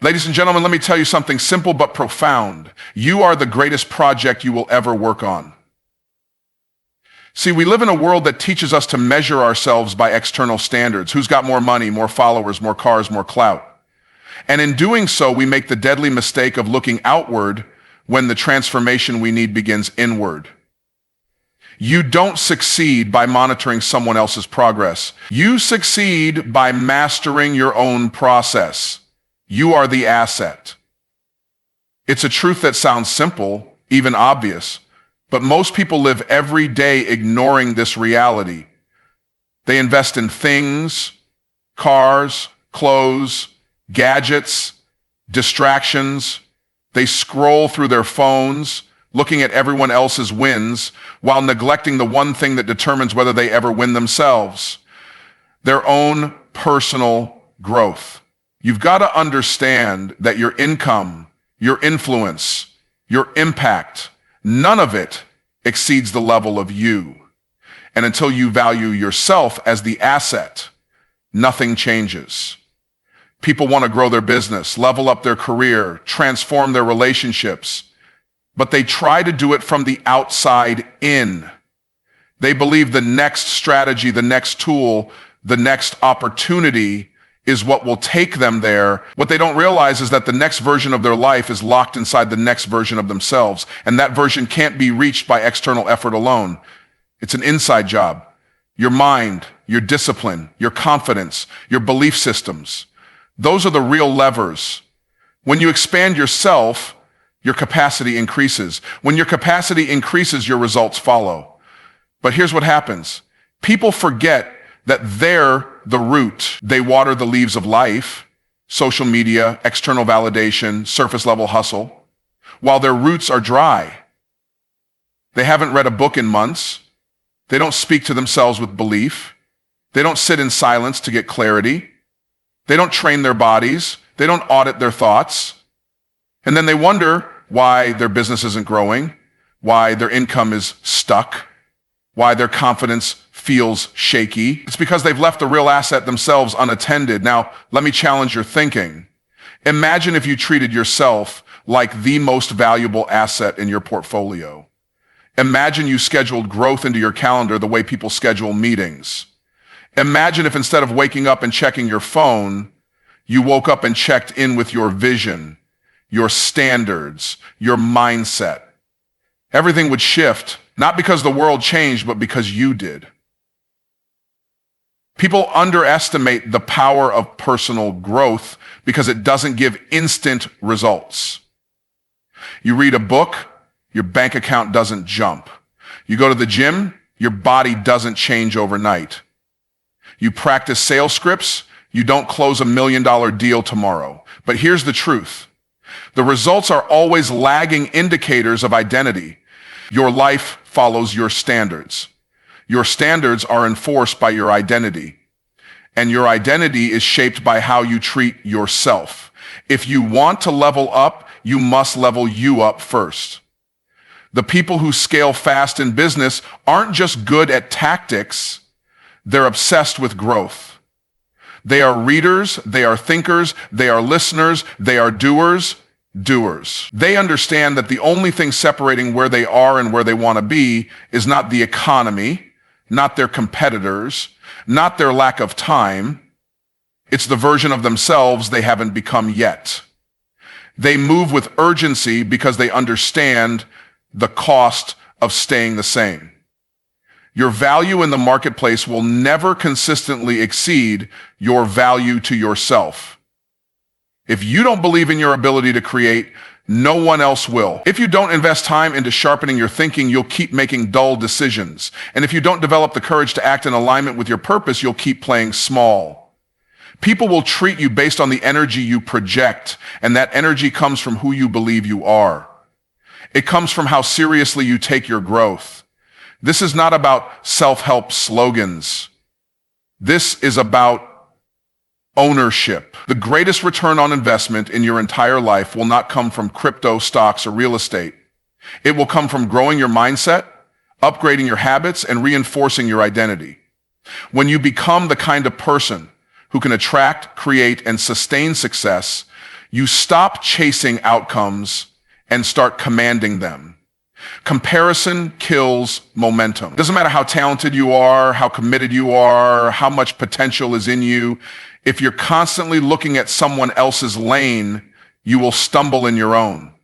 Ladies and gentlemen, let me tell you something simple but profound. You are the greatest project you will ever work on. See, we live in a world that teaches us to measure ourselves by external standards. Who's got more money, more followers, more cars, more clout? And in doing so, we make the deadly mistake of looking outward when the transformation we need begins inward. You don't succeed by monitoring someone else's progress. You succeed by mastering your own process. You are the asset. It's a truth that sounds simple, even obvious, but most people live every day ignoring this reality. They invest in things, cars, clothes, gadgets, distractions. They scroll through their phones, looking at everyone else's wins, while neglecting the one thing that determines whether they ever win themselves: their own personal growth. You've got to understand that your income, your influence, your impact, none of it exceeds the level of you. And until you value yourself as the asset, nothing changes. People want to grow their business, level up their career, transform their relationships, but they try to do it from the outside in. They believe the next strategy, the next tool, the next opportunity is what will take them there. What they don't realize is that the next version of their life is locked inside the next version of themselves, and that version can't be reached by external effort alone. It's an inside job. Your mind, your discipline, your confidence, your belief systems, those are the real levers. When you expand yourself, your capacity increases. When your capacity increases, your results follow. But here's what happens. People forget that they're the root. They water the leaves of life, social media, external validation, surface level hustle, while their roots are dry. They haven't read a book in months. They don't speak to themselves with belief. They don't sit in silence to get clarity. They don't train their bodies. They don't audit their thoughts. And then they wonder why their business isn't growing, why their income is stuck, why their confidence feels shaky. It's because they've left the real asset themselves unattended. Now, let me challenge your thinking. Imagine if you treated yourself like the most valuable asset in your portfolio. Imagine you scheduled growth into your calendar the way people schedule meetings. Imagine if instead of waking up and checking your phone, you woke up and checked in with your vision, your standards, your mindset. Everything would shift, not because the world changed, but because you did. People underestimate the power of personal growth because it doesn't give instant results. You read a book, your bank account doesn't jump. You go to the gym, your body doesn't change overnight. You practice sales scripts, you don't close $1 million deal tomorrow. But here's the truth. The results are always lagging indicators of identity. Your life follows your standards. Your standards are enforced by your identity. And your identity is shaped by how you treat yourself. If you want to level up, you must level you up first. The people who scale fast in business aren't just good at tactics, they're obsessed with growth. They are readers, they are thinkers, they are listeners, they are doers. They understand that the only thing separating where they are and where they want to be is not the economy, not their competitors, not their lack of time. It's the version of themselves they haven't become yet. They move with urgency because they understand the cost of staying the same. Your value in the marketplace will never consistently exceed your value to yourself. If you don't believe in your ability to create, no one else will. If you don't invest time into sharpening your thinking, you'll keep making dull decisions. And if you don't develop the courage to act in alignment with your purpose, you'll keep playing small. People will treat you based on the energy you project, and that energy comes from who you believe you are. It comes from how seriously you take your growth. This is not about self-help slogans. This is about ownership. The greatest return on investment in your entire life will not come from crypto, stocks, or real estate. It will come from growing your mindset, upgrading your habits, and reinforcing your identity. When you become the kind of person who can attract, create, and sustain success, You stop chasing outcomes and start commanding them. Comparison kills momentum. Doesn't matter how talented you are, how committed you are, how much potential is in you. If you're constantly looking at someone else's lane, you will stumble in your own.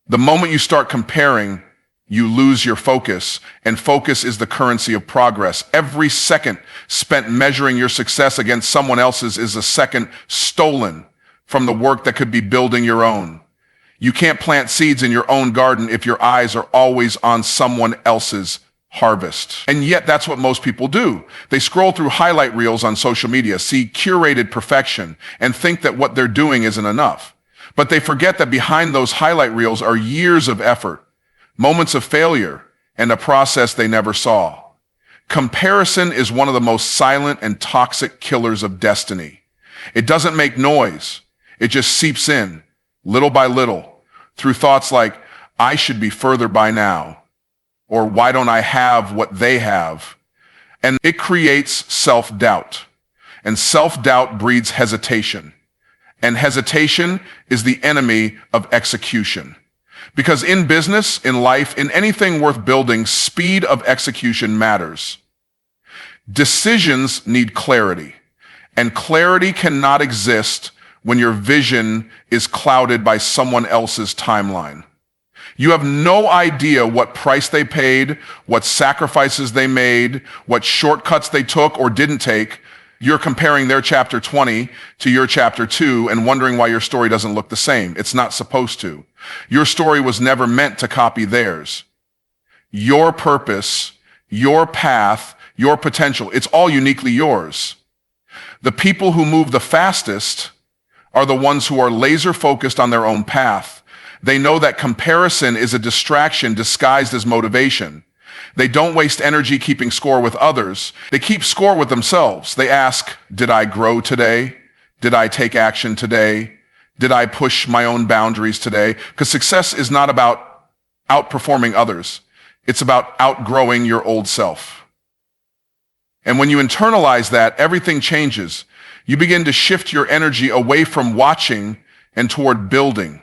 The moment you start comparing, you lose your focus, and focus is the currency of progress. Every second spent measuring your success against someone else's is a second stolen from the work that could be building your own. You can't plant seeds in your own garden if your eyes are always on someone else's harvest. And yet that's what most people do. They scroll through highlight reels on social media, see curated perfection, and think that what they're doing isn't enough. But they forget that behind those highlight reels are years of effort, moments of failure, and a process they never saw. Comparison is one of the most silent and toxic killers of destiny. It doesn't make noise. It just seeps in, little by little, through thoughts like, I should be further by now, or why don't I have what they have? And it creates self-doubt. And self-doubt breeds hesitation. And hesitation is the enemy of execution. Because in business, in life, in anything worth building, speed of execution matters. Decisions need clarity, and clarity cannot exist when your vision is clouded by someone else's timeline. You have no idea what price they paid, what sacrifices they made, what shortcuts they took or didn't take. You're comparing their chapter 20 to your chapter 2 and wondering why your story doesn't look the same. It's not supposed to. Your story was never meant to copy theirs. Your purpose, your path, your potential, it's all uniquely yours. The people who move the fastest are the ones who are laser focused on their own path. They know that comparison is a distraction disguised as motivation. They don't waste energy keeping score with others. They keep score with themselves. They ask, did I grow today? Did I take action today? Did I push my own boundaries today? Because success is not about outperforming others. It's about outgrowing your old self. And when you internalize that, everything changes. You begin to shift your energy away from watching and toward building.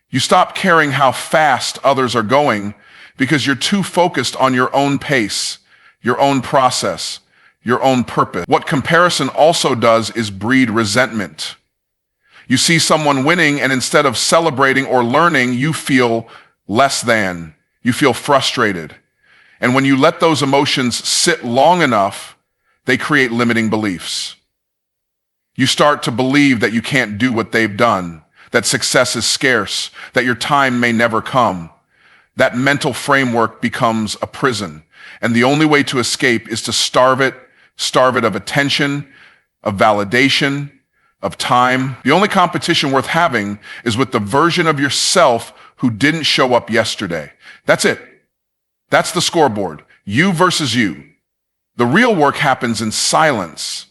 You stop caring how fast others are going because you're too focused on your own pace, your own process, your own purpose. What comparison also does is breed resentment. You see someone winning, and instead of celebrating or learning, you feel less than. You feel frustrated. And when you let those emotions sit long enough, they create limiting beliefs. You start to believe that you can't do what they've done, that success is scarce, that your time may never come. That mental framework becomes a prison, and the only way to escape is to starve it of attention, of validation, of time. The only competition worth having is with the version of yourself who didn't show up yesterday. That's it. That's the scoreboard. You versus you. The real work happens in silence.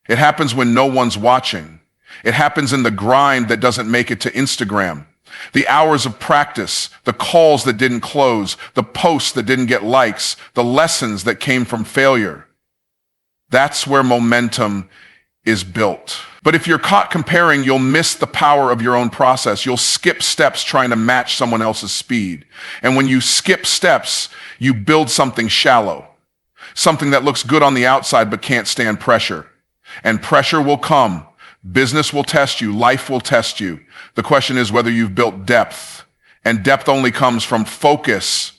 It happens when no one's watching. It happens in the grind that doesn't make it to Instagram. The hours of practice, the calls that didn't close, the posts that didn't get likes, the lessons that came from failure. That's where momentum is built. But if you're caught comparing, you'll miss the power of your own process. You'll skip steps trying to match someone else's speed. And when you skip steps, you build something shallow, something that looks good on the outside but can't stand pressure. And pressure will come. Business will test you. Life will test you. The question is whether you've built depth. And depth only comes from focus,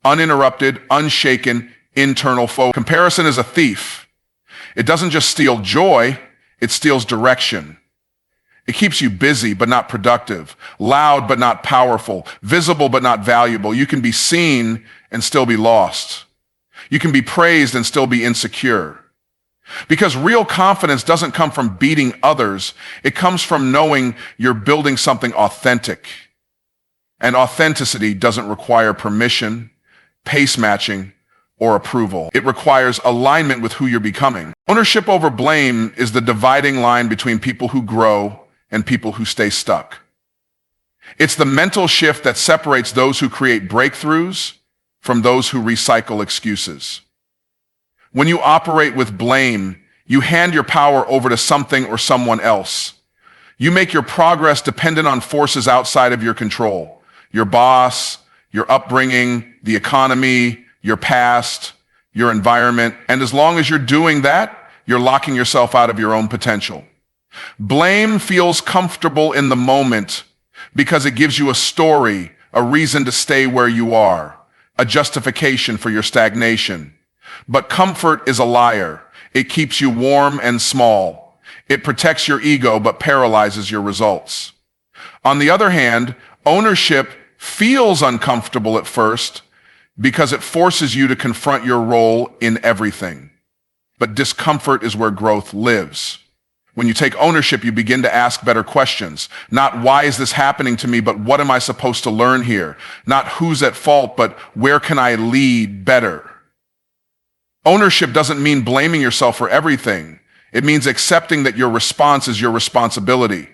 uninterrupted, unshaken, internal focus. Comparison is a thief. It doesn't just steal joy, it steals direction. It keeps you busy but not productive, loud but not powerful, visible but not valuable. You can be seen and still be lost. You can be praised and still be insecure. Because real confidence doesn't come from beating others. It comes from knowing you're building something authentic. And authenticity doesn't require permission, pace matching, or approval. It requires alignment with who you're becoming. Ownership over blame is the dividing line between people who grow and people who stay stuck. It's the mental shift that separates those who create breakthroughs from those who recycle excuses. When you operate with blame, you hand your power over to something or someone else. You make your progress dependent on forces outside of your control. Your boss, your upbringing, the economy, your past, your environment. And as long as you're doing that, you're locking yourself out of your own potential. Blame feels comfortable in the moment because it gives you a story, a reason to stay where you are, a justification for your stagnation. But comfort is a liar. It keeps you warm and small. It protects your ego but paralyzes your results. On the other hand, ownership feels uncomfortable at first because it forces you to confront your role in everything. But discomfort is where growth lives. When you take ownership, you begin to ask better questions. Not why is this happening to me, but what am I supposed to learn here? Not who's at fault, but where can I lead better? Ownership doesn't mean blaming yourself for everything. It means accepting that your response is your responsibility.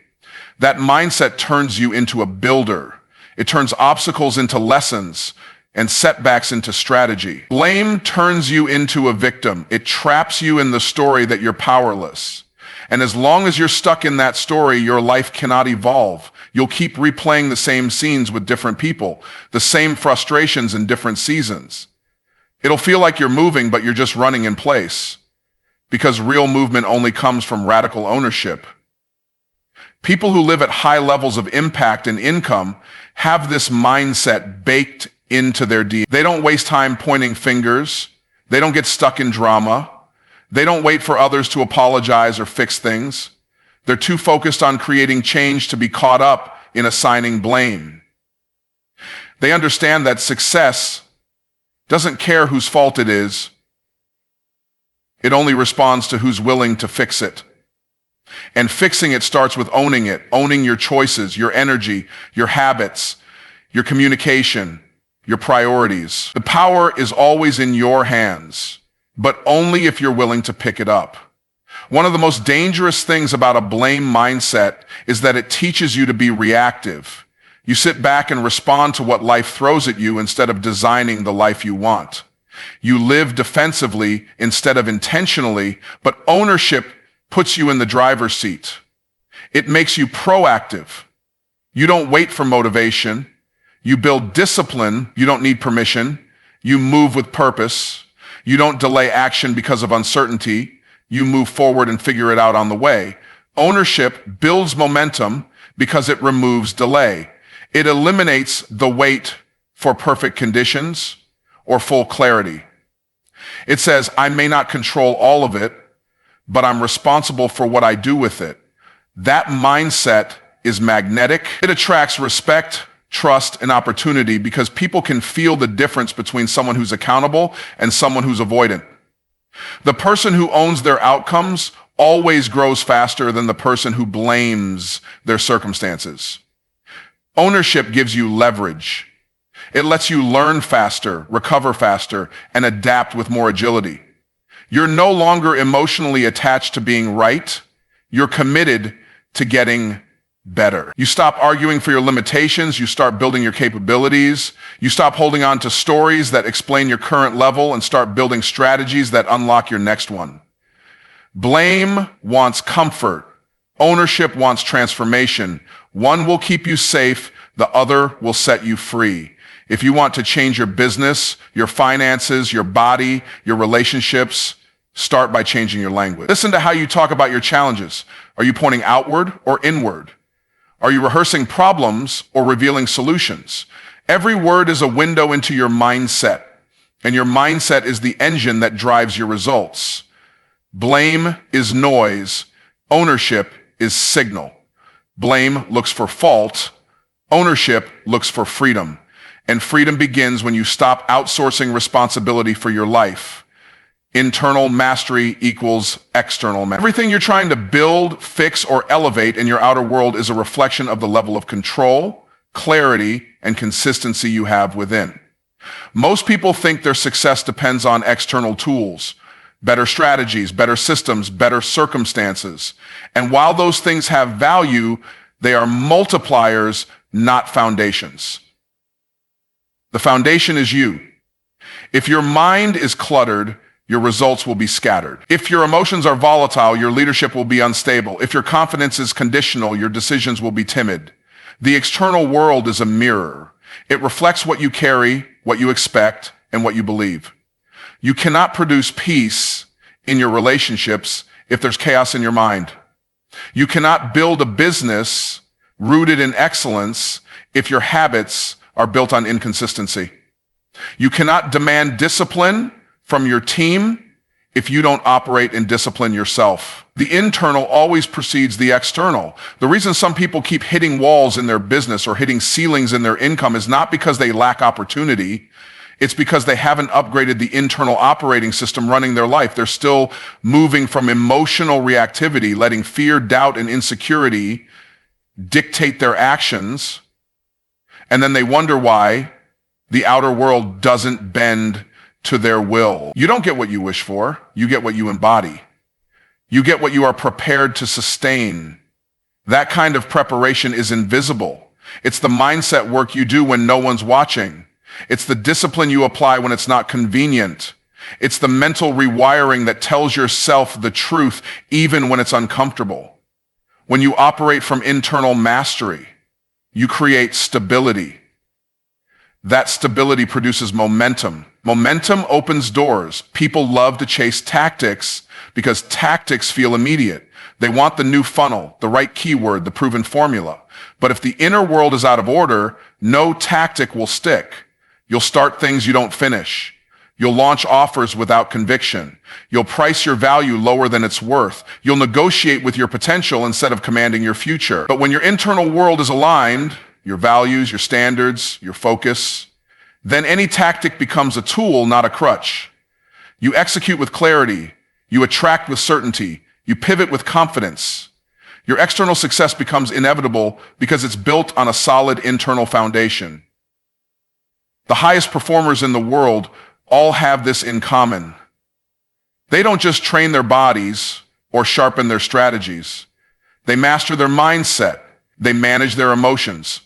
That mindset turns you into a builder. It turns obstacles into lessons and setbacks into strategy. Blame turns you into a victim. It traps you in the story that you're powerless. And as long as you're stuck in that story, your life cannot evolve. You'll keep replaying the same scenes with different people, the same frustrations in different seasons. It'll feel like you're moving, but you're just running in place. Because real movement only comes from radical ownership. People who live at high levels of impact and income have this mindset baked into their DNA. They don't waste time pointing fingers. They don't get stuck in drama. They don't wait for others to apologize or fix things. They're too focused on creating change to be caught up in assigning blame. They understand that success doesn't care whose fault it is. It only responds to who's willing to fix it. And fixing it starts with owning it, owning your choices, your energy, your habits, your communication, your priorities. The power is always in your hands, but only if you're willing to pick it up. One of the most dangerous things about a blame mindset is that it teaches you to be reactive. You sit back and respond to what life throws at you instead of designing the life you want. You live defensively instead of intentionally, but ownership puts you in the driver's seat. It makes you proactive. You don't wait for motivation. You build discipline. You don't need permission. You move with purpose. You don't delay action because of uncertainty. You move forward and figure it out on the way. Ownership builds momentum because it removes delay. It eliminates the wait for perfect conditions or full clarity. It says, I may not control all of it, but I'm responsible for what I do with it. That mindset is magnetic. It attracts respect, trust, and opportunity because people can feel the difference between someone who's accountable and someone who's avoidant. The person who owns their outcomes always grows faster than the person who blames their circumstances. Ownership gives you leverage. It lets you learn faster, recover faster, and adapt with more agility. You're no longer emotionally attached to being right. You're committed to getting better. You stop arguing for your limitations. You start building your capabilities. You stop holding on to stories that explain your current level and start building strategies that unlock your next one. Blame wants comfort. Ownership wants transformation. One will keep you safe. The other will set you free. If you want to change your business, your finances, your body, your relationships, start by changing your language. Listen to how you talk about your challenges. Are you pointing outward or inward? Are you rehearsing problems or revealing solutions? Every word is a window into your mindset, and your mindset is the engine that drives your results. Blame is noise. Ownership is signal. Blame looks for fault. Ownership looks for freedom. And freedom begins when you stop outsourcing responsibility for your life. Internal mastery equals external mastery. Everything you're trying to build, fix, or elevate in your outer world is a reflection of the level of control, clarity, and consistency you have within. Most people think their success depends on external tools, better strategies, better systems, better circumstances. And while those things have value, they are multipliers, not foundations. The foundation is you. If your mind is cluttered, your results will be scattered. If your emotions are volatile, your leadership will be unstable. If your confidence is conditional, your decisions will be timid. The external world is a mirror. It reflects what you carry, what you expect, and what you believe. You cannot produce peace in your relationships if there's chaos in your mind. You cannot build a business rooted in excellence if your habits are built on inconsistency. You cannot demand discipline from your team if you don't operate in discipline yourself. The internal always precedes the external. The reason some people keep hitting walls in their business or hitting ceilings in their income is not because they lack opportunity. It's because they haven't upgraded the internal operating system running their life. They're still moving from emotional reactivity, letting fear, doubt, and insecurity dictate their actions. And then they wonder why the outer world doesn't bend to their will. You don't get what you wish for. You get what you embody. You get what you are prepared to sustain. That kind of preparation is invisible. It's the mindset work you do when no one's watching. It's the discipline you apply when it's not convenient. It's the mental rewiring that tells yourself the truth even when it's uncomfortable. When you operate from internal mastery, you create stability. That stability produces momentum. Momentum opens doors. People love to chase tactics because tactics feel immediate. They want the new funnel, the right keyword, the proven formula. But if the inner world is out of order, no tactic will stick. You'll start things you don't finish. You'll launch offers without conviction. You'll price your value lower than it's worth. You'll negotiate with your potential instead of commanding your future. But when your internal world is aligned, your values, your standards, your focus, then any tactic becomes a tool, not a crutch. You execute with clarity. You attract with certainty. You pivot with confidence. Your external success becomes inevitable because it's built on a solid internal foundation. The highest performers in the world all have this in common. They don't just train their bodies or sharpen their strategies. They master their mindset. They manage their emotions.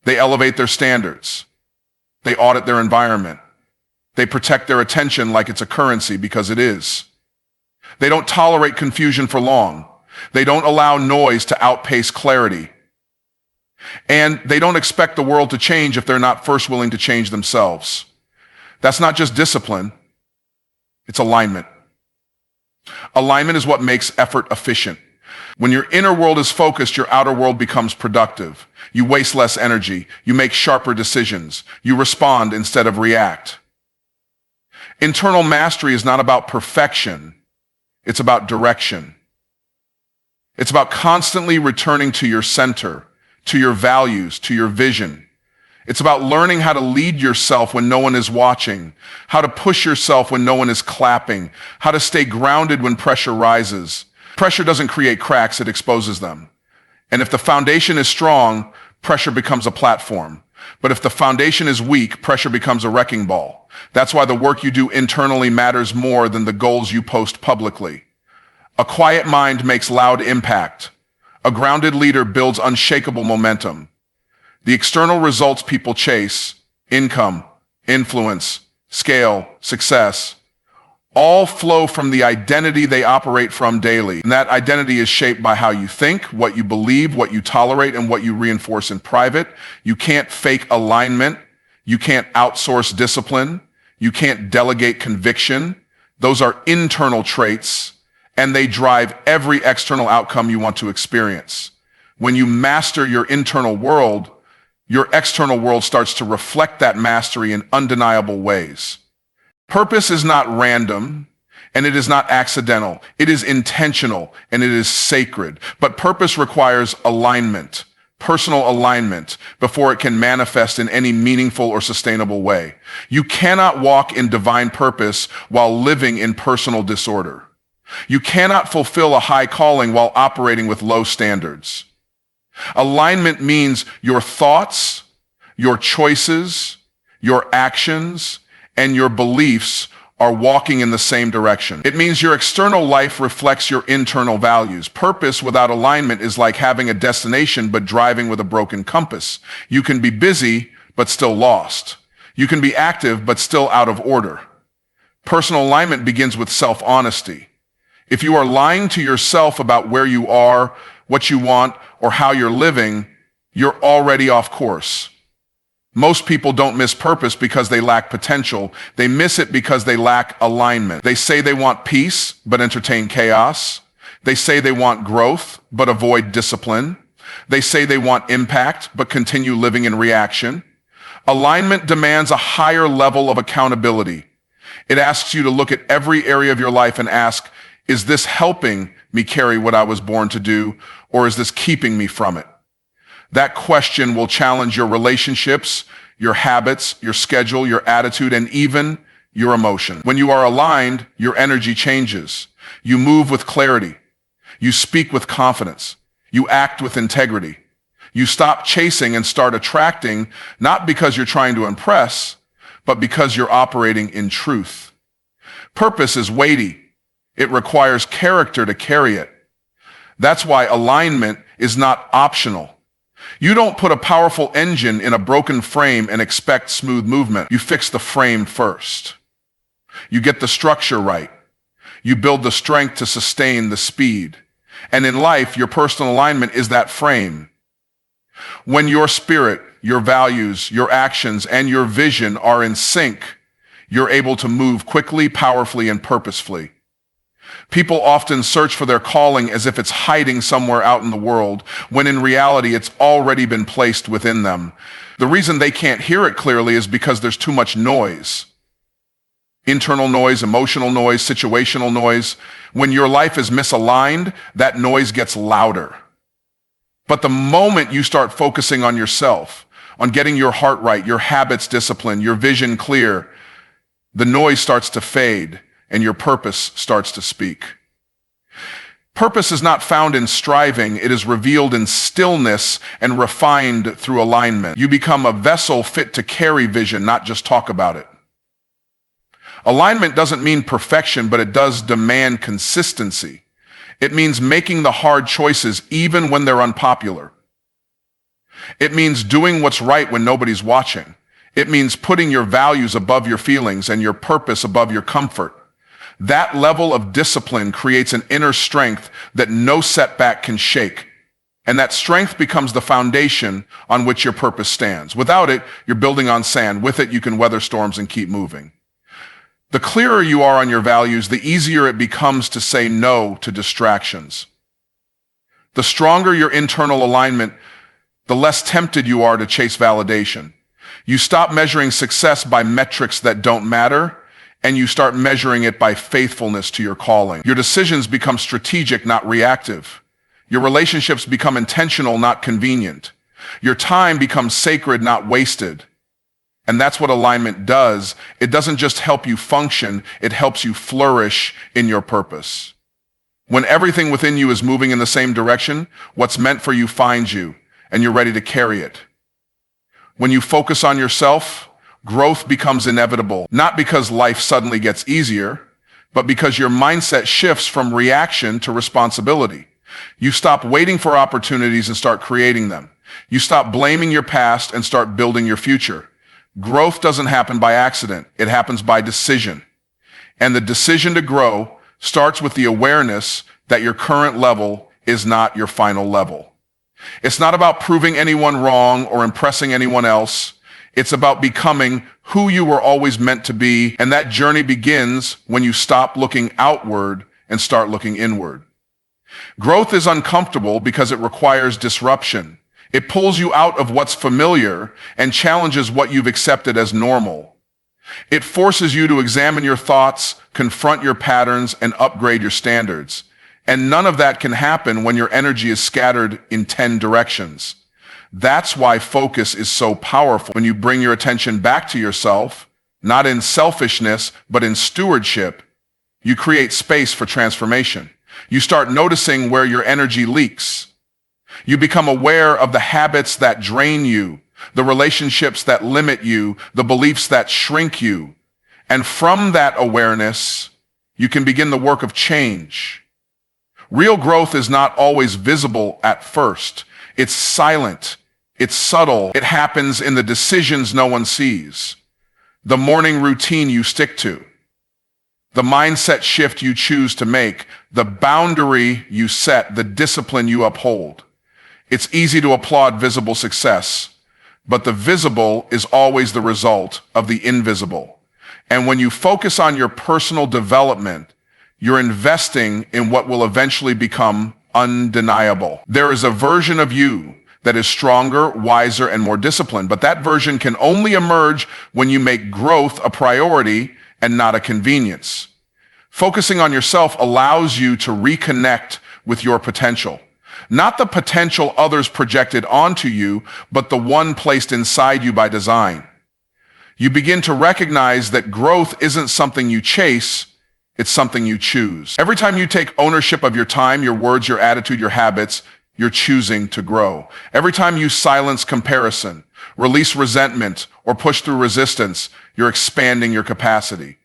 They elevate their standards. They audit their environment. They protect their attention like it's a currency because it is. They don't tolerate confusion for long. They don't allow noise to outpace clarity. And they don't expect the world to change if they're not first willing to change themselves. That's not just discipline. It's alignment. Alignment is what makes effort efficient. When your inner world is focused, your outer world becomes productive. You waste less energy. You make sharper decisions. You respond instead of react. Internal mastery is not about perfection. It's about direction. It's about constantly returning to your center, to your values, to your vision. It's about learning how to lead yourself when no one is watching, how to push yourself when no one is clapping, how to stay grounded when pressure rises. Pressure doesn't create cracks, it exposes them. And if the foundation is strong, pressure becomes a platform. But if the foundation is weak, pressure becomes a wrecking ball. That's why the work you do internally matters more than the goals you post publicly. A quiet mind makes loud impact. A grounded leader builds unshakable momentum. The external results people chase, income, influence, scale, success, all flow from the identity they operate from daily. And that identity is shaped by how you think, what you believe, what you tolerate, and what you reinforce in private. You can't fake alignment. You can't outsource discipline. You can't delegate conviction. Those are internal traits, and they drive every external outcome you want to experience. When you master your internal world, your external world starts to reflect that mastery in undeniable ways. Purpose is not random, and it is not accidental. It is intentional, and it is sacred. But purpose requires alignment, personal alignment, before it can manifest in any meaningful or sustainable way. You cannot walk in divine purpose while living in personal disorder. You cannot fulfill a high calling while operating with low standards. Alignment means your thoughts, your choices, your actions, and your beliefs are walking in the same direction. It means your external life reflects your internal values. Purpose without alignment is like having a destination but driving with a broken compass. You can be busy but still lost. You can be active but still out of order. Personal alignment begins with self-honesty. If you are lying to yourself about where you are, what you want, or how you're living, you're already off course. Most people don't miss purpose because they lack potential. They miss it because they lack alignment. They say they want peace, but entertain chaos. They say they want growth, but avoid discipline. They say they want impact, but continue living in reaction. Alignment demands a higher level of accountability. It asks you to look at every area of your life and ask, is this helping me carry what I was born to do, or is this keeping me from it? That question will challenge your relationships, your habits, your schedule, your attitude, and even your emotion. When you are aligned, your energy changes. You move with clarity. You speak with confidence. You act with integrity. You stop chasing and start attracting, not because you're trying to impress, but because you're operating in truth. Purpose is weighty. It requires character to carry it. That's why alignment is not optional. You don't put a powerful engine in a broken frame and expect smooth movement. You fix the frame first. You get the structure right. You build the strength to sustain the speed. And in life, your personal alignment is that frame. When your spirit, your values, your actions, and your vision are in sync, you're able to move quickly, powerfully, and purposefully. People often search for their calling as if it's hiding somewhere out in the world, when in reality it's already been placed within them. The reason they can't hear it clearly is because there's too much noise. Internal noise, emotional noise, situational noise. When your life is misaligned, that noise gets louder. But the moment you start focusing on yourself, on getting your heart right, your habits disciplined, your vision clear, the noise starts to fade and your purpose starts to speak. Purpose is not found in striving. It is revealed in stillness and refined through alignment. You become a vessel fit to carry vision, not just talk about it. Alignment doesn't mean perfection, but it does demand consistency. It means making the hard choices even when they're unpopular. It means doing what's right when nobody's watching. It means putting your values above your feelings and your purpose above your comfort. That level of discipline creates an inner strength that no setback can shake. And that strength becomes the foundation on which your purpose stands. Without it, you're building on sand. With it, you can weather storms and keep moving. The clearer you are on your values, the easier it becomes to say no to distractions. The stronger your internal alignment, the less tempted you are to chase validation. You stop measuring success by metrics that don't matter, and you start measuring it by faithfulness to your calling. Your decisions become strategic, not reactive. Your relationships become intentional, not convenient. Your time becomes sacred, not wasted. And that's what alignment does. It doesn't just help you function, it helps you flourish in your purpose. When everything within you is moving in the same direction, what's meant for you finds you, and you're ready to carry it. When you focus on yourself, growth becomes inevitable, not because life suddenly gets easier, but because your mindset shifts from reaction to responsibility. You stop waiting for opportunities and start creating them. You stop blaming your past and start building your future. Growth doesn't happen by accident. It happens by decision. And the decision to grow starts with the awareness that your current level is not your final level. It's not about proving anyone wrong or impressing anyone else. It's about becoming who you were always meant to be. And that journey begins when you stop looking outward and start looking inward. Growth is uncomfortable because it requires disruption. It pulls you out of what's familiar and challenges what you've accepted as normal. It forces you to examine your thoughts, confront your patterns, and upgrade your standards. And none of that can happen when your energy is scattered in 10 directions. That's why focus is so powerful. When you bring your attention back to yourself, not in selfishness, but in stewardship, you create space for transformation. You start noticing where your energy leaks. You become aware of the habits that drain you, the relationships that limit you, the beliefs that shrink you. And from that awareness, you can begin the work of change. Real growth is not always visible at first. It's silent. It's subtle. It happens in the decisions no one sees. The morning routine you stick to. the mindset shift you choose to make, the boundary you set, the discipline you uphold. It's easy to applaud visible success, but the visible is always the result of the invisible. And when you focus on your personal development, you're investing in what will eventually become undeniable. There is a version of you that is stronger, wiser, and more disciplined, but that version can only emerge when you make growth a priority and not a convenience. Focusing on yourself allows you to reconnect with your potential. Not the potential others projected onto you, but the one placed inside you by design. You begin to recognize that growth isn't something you chase, it's something you choose. Every time you take ownership of your time, your words, your attitude, your habits, you're choosing to grow. Every time you silence comparison, release resentment, or push through resistance, you're expanding your capacity.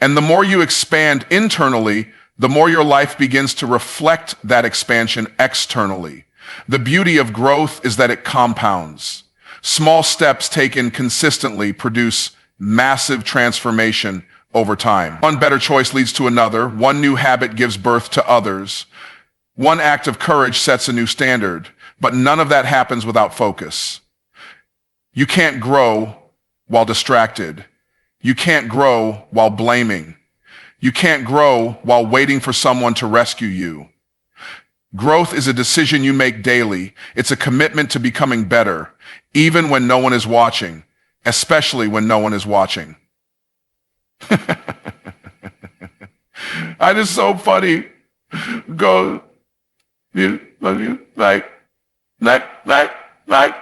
And the more you expand internally, the more your life begins to reflect that expansion externally. The beauty of growth is that it compounds. Small steps taken consistently produce massive transformation over time. One better choice leads to another. One new habit gives birth to others. One act of courage sets a new standard, but none of that happens without focus. You can't grow while distracted. You can't grow while blaming. You can't grow while waiting for someone to rescue you. Growth is a decision you make daily. It's a commitment to becoming better, even when no one is watching, especially when no one is watching. It is so funny. Go, like.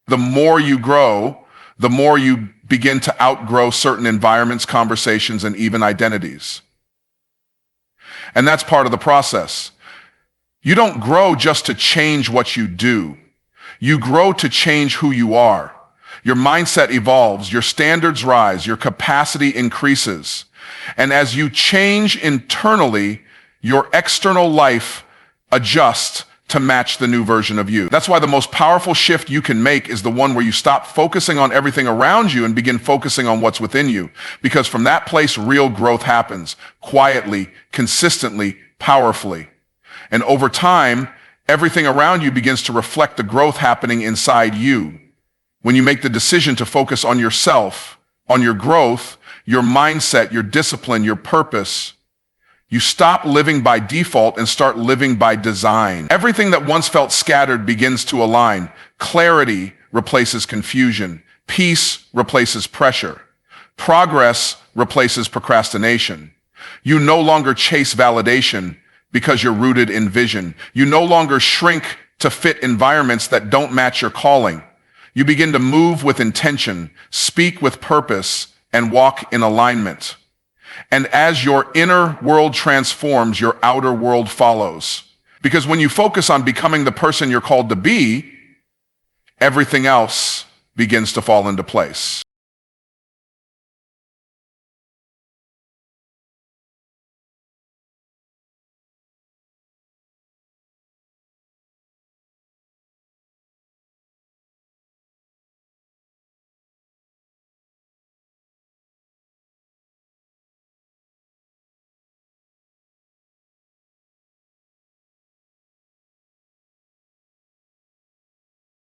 The more you grow, the more you begin to outgrow certain environments, conversations, and even identities. And that's part of the process. You don't grow just to change what you do. You grow to change who you are. Your mindset evolves, your standards rise, your capacity increases. And as you change internally, your external life adjusts to match the new version of you. That's why the most powerful shift you can make is the one where you stop focusing on everything around you and begin focusing on what's within you. Because from that place, real growth happens, quietly, consistently, powerfully. And over time, everything around you begins to reflect the growth happening inside you. When you make the decision to focus on yourself, on your growth, your mindset, your discipline, your purpose, you stop living by default and start living by design. Everything that once felt scattered begins to align. Clarity replaces confusion. Peace replaces pressure. Progress replaces procrastination. You no longer chase validation because you're rooted in vision. You no longer shrink to fit environments that don't match your calling. You begin to move with intention, speak with purpose, and walk in alignment. And as your inner world transforms, your outer world follows. Because when you focus on becoming the person you're called to be, everything else begins to fall into place.